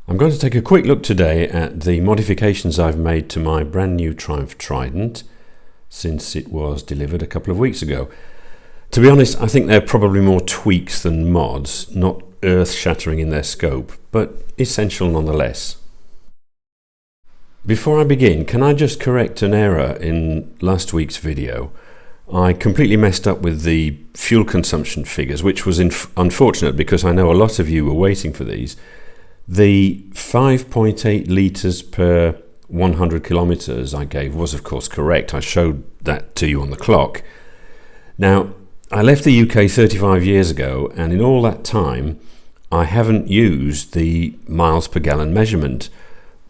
I'm going to take a quick look today at the modifications I've made to my brand new Triumph Trident since it was delivered a couple of weeks ago. To be honest, I think they're probably more tweaks than mods, not earth-shattering in their scope, but essential nonetheless. Before I begin, can I just correct an error in last week's video? I completely messed up with the fuel consumption figures, which was unfortunate because I know a lot of you were waiting for these. The 5.8 litres per 100 kilometres I gave was of course correct. I showed that to you on the clock. Now, I left the UK 35 years ago, and in all that time I haven't used the miles per gallon measurement,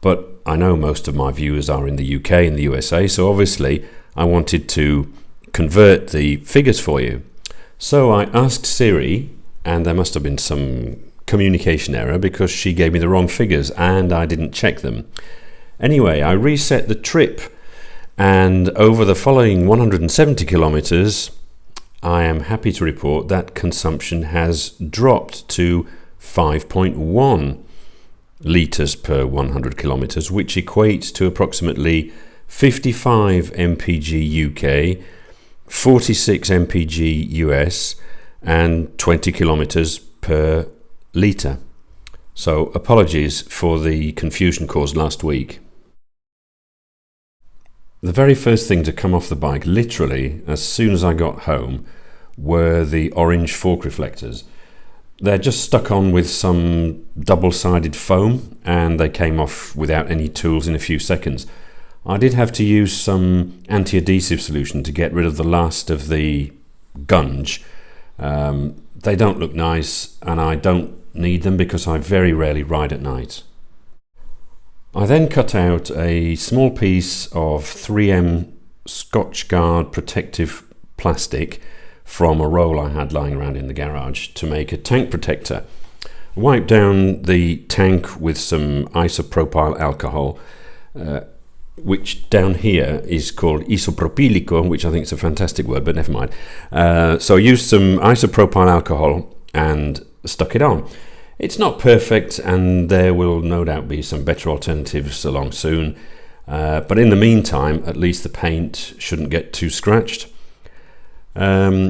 but I know most of my viewers are in the UK and the USA, so obviously I wanted to convert the figures for you. So I asked Siri, and there must have been some communication error because she gave me the wrong figures and I didn't check them. Anyway, I reset the trip, and over the following 170 kilometers I am happy to report that consumption has dropped to 5.1 litres per 100 kilometers, which equates to approximately 55 mpg UK, 46 mpg US and 20 kilometers per litre. So apologies for the confusion caused last week. The very first thing to come off the bike, literally as soon as I got home, were the orange fork reflectors. They're just stuck on with some double-sided foam and they came off without any tools in a few seconds. I did have to use some anti-adhesive solution to get rid of the last of the gunge. They don't look nice and I don't need them because I very rarely ride at night. I then cut out a small piece of 3M ScotchGard protective plastic from a roll I had lying around in the garage to make a tank protector. Wiped down the tank with some isopropyl alcohol, which down here is called isopropylico, which I think is a fantastic word, but never mind. So I used some isopropyl alcohol and stuck it on. It's not perfect and there will no doubt be some better alternatives along soon, but in the meantime at least the paint shouldn't get too scratched. I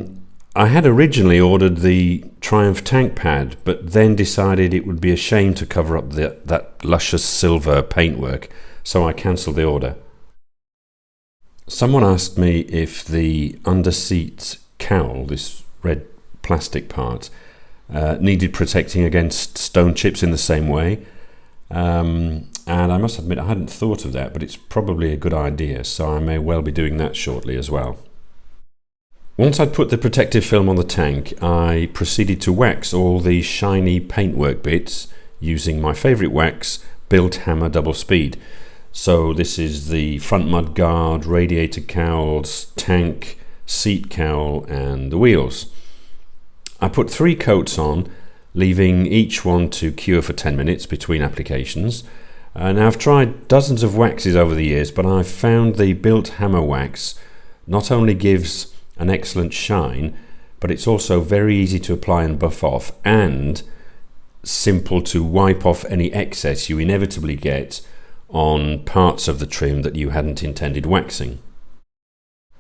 had originally ordered the Triumph tank pad, but then decided it would be a shame to cover up that luscious silver paintwork, so I cancelled the order. Someone asked me if the under-seat cowl, this red plastic part, needed protecting against stone chips in the same way, and I must admit I hadn't thought of that, but it's probably a good idea, so I may well be doing that shortly as well. Once I'd put the protective film on the tank, I proceeded to wax all the shiny paintwork bits using my favourite wax, Bild Hamber Double Speed. So this is the front mud guard, radiator cowls, tank, seat cowl and the wheels. I put 3 coats on, leaving each one to cure for 10 minutes between applications. Now I've tried dozens of waxes over the years, but I've found the Bild Hammer wax not only gives an excellent shine, but it's also very easy to apply and buff off, and simple to wipe off any excess you inevitably get on parts of the trim that you hadn't intended waxing.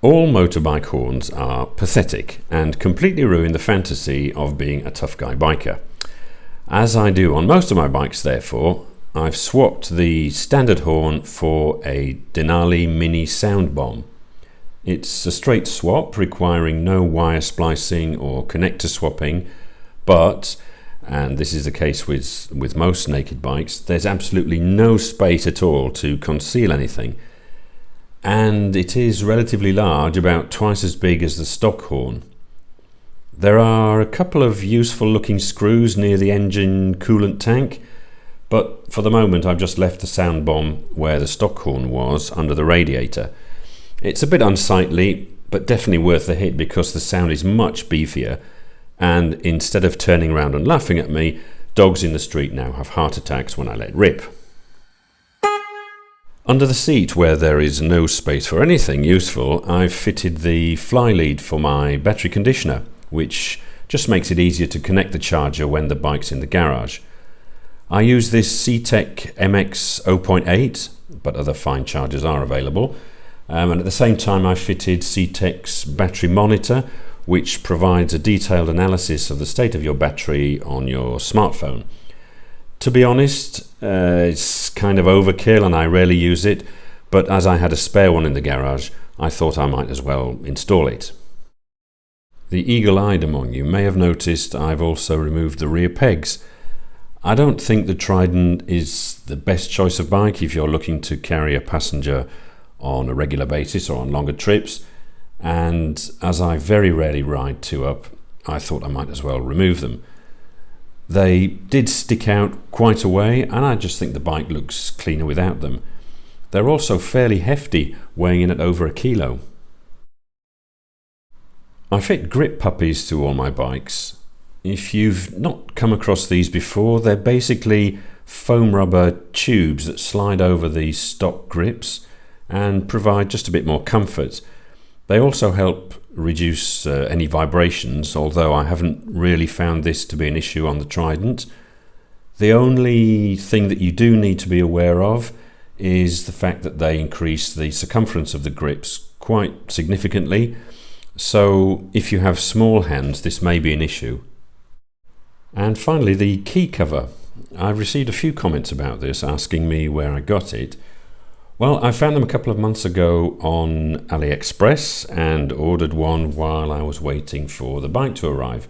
All motorbike horns are pathetic and completely ruin the fantasy of being a tough guy biker. As I do on most of my bikes, therefore, I've swapped the standard horn for a Denali mini sound bomb. It's a straight swap requiring no wire splicing or connector swapping, but, and this is the case with most naked bikes, there's absolutely no space at all to conceal anything. And it is relatively large, about twice as big as the stock horn. There are a couple of useful looking screws near the engine coolant tank, but for the moment I've just left the sound bomb where the stock horn was, under the radiator. It's a bit unsightly, but definitely worth the hit because the sound is much beefier, and instead of turning around and laughing at me, dogs in the street now have heart attacks when I let rip. Under the seat, where there is no space for anything useful, I've fitted the fly lead for my battery conditioner, which just makes it easier to connect the charger when the bike's in the garage. I use this CTEK MX 0.8, but other fine chargers are available. And at the same time I fitted CTEK's battery monitor, which provides a detailed analysis of the state of your battery on your smartphone. To be honest, it's kind of overkill and I rarely use it, but as I had a spare one in the garage, I thought I might as well install it. The eagle-eyed among you may have noticed I've also removed the rear pegs. I don't think the Trident is the best choice of bike if you're looking to carry a passenger on a regular basis or on longer trips, and as I very rarely ride two up, I thought I might as well remove them. They did stick out quite a way, and I just think the bike looks cleaner without them. They're also fairly hefty, weighing in at over a kilo. I fit grip puppies to all my bikes. If you've not come across these before, they're basically foam rubber tubes that slide over the stock grips and provide just a bit more comfort. They also help reduce any vibrations, although I haven't really found this to be an issue on the Trident. The only thing that you do need to be aware of is the fact that they increase the circumference of the grips quite significantly, so if you have small hands this may be an issue. And finally, the key cover. I've received a few comments about this, asking me where I got it. Well, I found them a couple of months ago on AliExpress and ordered one while I was waiting for the bike to arrive.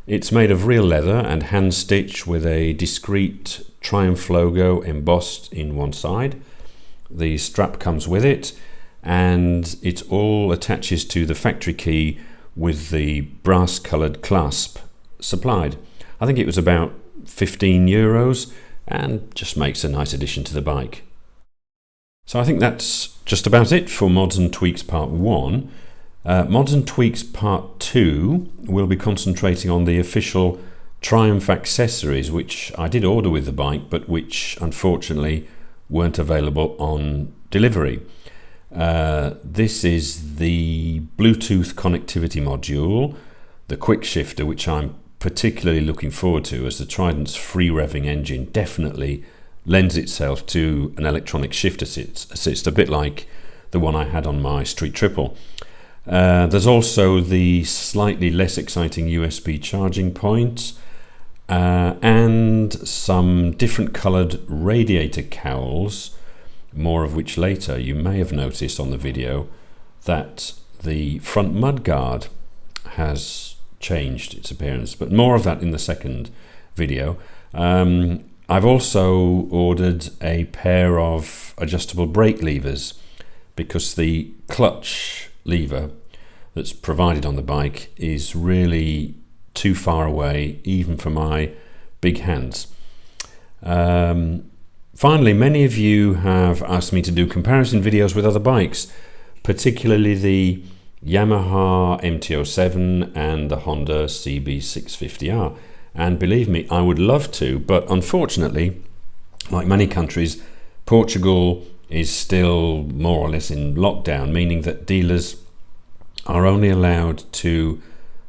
It's made of real leather and hand stitched with a discreet Triumph logo embossed in one side. The strap comes with it, and it all attaches to the factory key with the brass coloured clasp supplied. I think it was about €15 and just makes a nice addition to the bike. So I think that's just about it for Mods and Tweaks Part 1. Mods and Tweaks Part 2 will be concentrating on the official Triumph accessories, which I did order with the bike, but which unfortunately weren't available on delivery. This is the Bluetooth connectivity module, the quick shifter, which I'm particularly looking forward to, as the Trident's free revving engine definitely lends itself to an electronic shift assist, a bit like the one I had on my Street Triple. There's also the slightly less exciting USB charging point, and some different coloured radiator cowls, more of which later. You may have noticed on the video that the front mudguard has changed its appearance, but more of that in the second video. I've also ordered a pair of adjustable brake levers because the clutch lever that's provided on the bike is really too far away even for my big hands. Finally, many of you have asked me to do comparison videos with other bikes, particularly the Yamaha MT-07 and the Honda CB650R. And believe me, I would love to, but unfortunately, like many countries, Portugal is still more or less in lockdown, meaning that dealers are only allowed to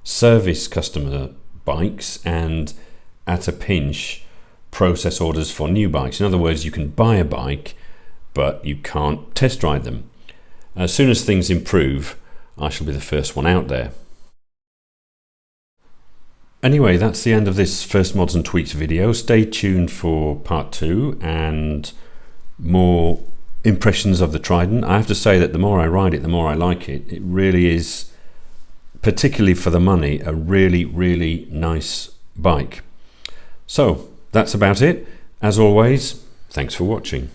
service customer bikes and, at a pinch, process orders for new bikes. In other words, you can buy a bike, but you can't test ride them. As soon as things improve, I shall be the first one out there. Anyway, that's the end of this first Mods and Tweaks video. Stay tuned for part 2 and more impressions of the Trident. I have to say that the more I ride it, the more I like it. It really is, particularly for the money, a really, really nice bike. So that's about it. As always, thanks for watching.